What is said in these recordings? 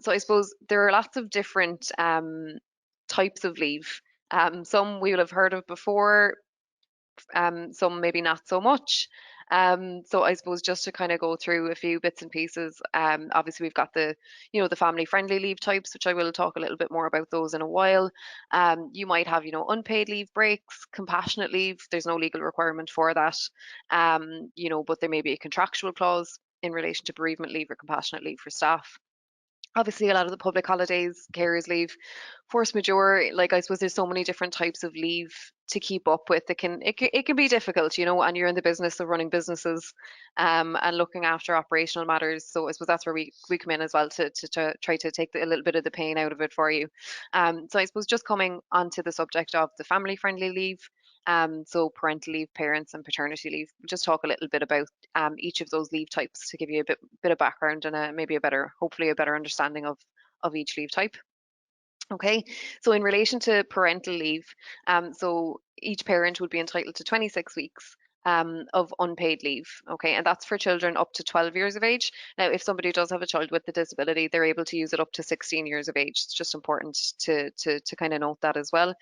So I suppose there are lots of different types of leave. Some we will have heard of before, some maybe not so much. So I suppose just to kind of go through a few bits and pieces. Obviously we've got the family friendly leave types, which I will talk a little bit more about those in a while. You might have, unpaid leave breaks, compassionate leave. There's no legal requirement for that. But there may be a contractual clause in relation to bereavement leave or compassionate leave for staff. Obviously a lot of the public holidays, carers leave, force majeure, like I suppose there's so many different types of leave to keep up with. It can be difficult, and you're in the business of running businesses, and looking after operational matters. So I suppose that's where we come in as well to try to take a little bit of the pain out of it for you. So I suppose just coming onto the subject of the family friendly leave, so parental leave, parents, and paternity leave. We'll just talk a little bit about each of those leave types to give you a bit of background and maybe hopefully a better understanding of each leave type. Okay, so in relation to parental leave, so each parent would be entitled to 26 weeks of unpaid leave. Okay, and that's for children up to 12 years of age. Now, if somebody does have a child with a disability, they're able to use it up to 16 years of age. It's just important to kind of note that as well.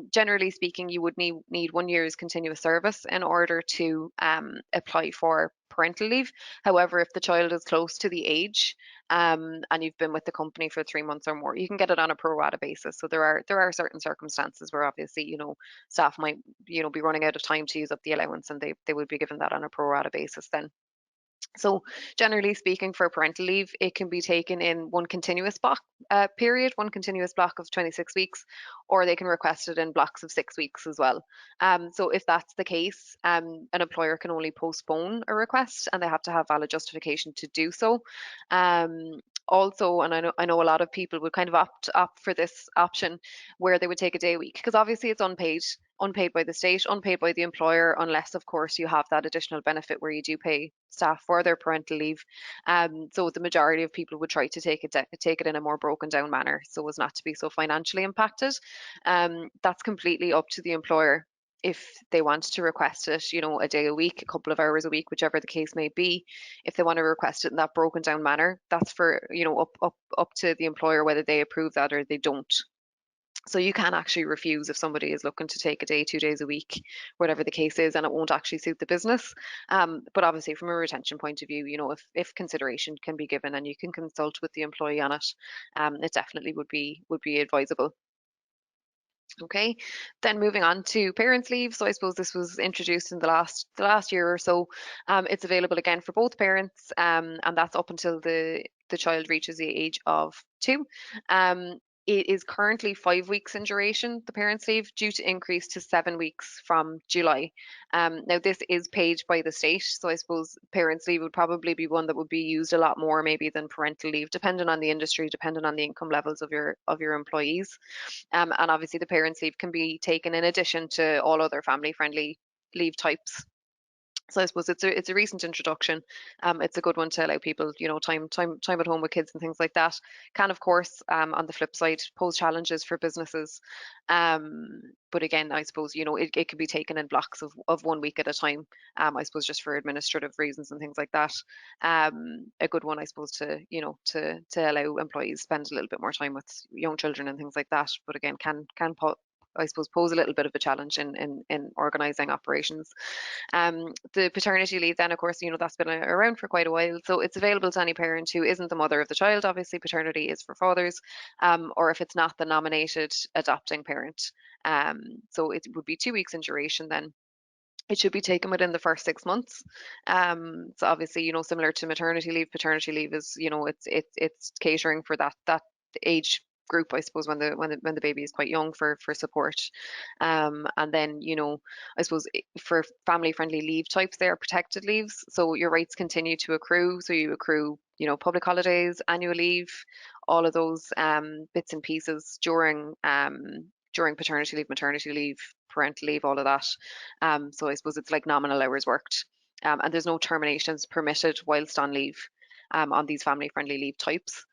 Generally speaking, you would need 1 year's continuous service in order to apply for parental leave. However, if the child is close to the age and you've been with the company for 3 months or more, you can get it on a pro rata basis. So there are certain circumstances where obviously staff might be running out of time to use up the allowance, and they would be given that on a pro rata basis then. So generally speaking, for parental leave, it can be taken in one continuous one continuous block of 26 weeks, or they can request it in blocks of 6 weeks as well. So if that's the case, an employer can only postpone a request, and they have to have valid justification to do so. Also, and I know a lot of people would kind of opt for this option where they would take a day a week, because obviously it's unpaid by the state, unpaid by the employer, unless, of course, you have that additional benefit where you do pay staff for their parental leave. So the majority of people would try to take it in a more broken down manner, so as not to be so financially impacted. That's completely up to the employer if they want to request it, a day a week, a couple of hours a week, whichever the case may be. If they want to request it in that broken down manner, that's for, up to the employer whether they approve that or they don't. So you can actually refuse if somebody is looking to take a day, 2 days a week, whatever the case is, and it won't actually suit the business. But obviously, from a retention point of view, if consideration can be given and you can consult with the employee on it, it definitely would be advisable. Okay, then moving on to parents' leave. So I suppose this was introduced in the last year or so. It's available again for both parents, and that's up until the child reaches the age of 2. It is currently 5 weeks in duration, the parents' leave, due to increase to 7 weeks from July. Now, this is paid by the state, so I suppose parents' leave would probably be one that would be used a lot more maybe than parental leave, depending on the industry, depending on the income levels of your employees. And obviously, the parents' leave can be taken in addition to all other family-friendly leave types. So I suppose it's a recent introduction. It's a good one to allow people, time at home with kids and things like that. Can, of course, on the flip side, pose challenges for businesses. But again, I suppose, it can be taken in blocks of 1 week at a time. I suppose just for administrative reasons and things like that. A good one, I suppose, to allow employees spend a little bit more time with young children and things like that. But again, can I suppose pose a little bit of a challenge in organising operations. The paternity leave, then, of course, that's been around for quite a while. So it's available to any parent who isn't the mother of the child. Obviously, paternity is for fathers, or if it's not the nominated adopting parent. So it would be 2 weeks in duration then. It should be taken within the first 6 months. So obviously, similar to maternity leave, paternity leave is, it's catering for that age group, I suppose, when the baby is quite young for support. And then, I suppose for family friendly leave types, they are protected leaves. So your rights continue to accrue. So you accrue, public holidays, annual leave, all of those bits and pieces during paternity leave, maternity leave, parental leave, all of that. So I suppose it's like nominal hours worked. And there's no terminations permitted whilst on leave on these family friendly leave types.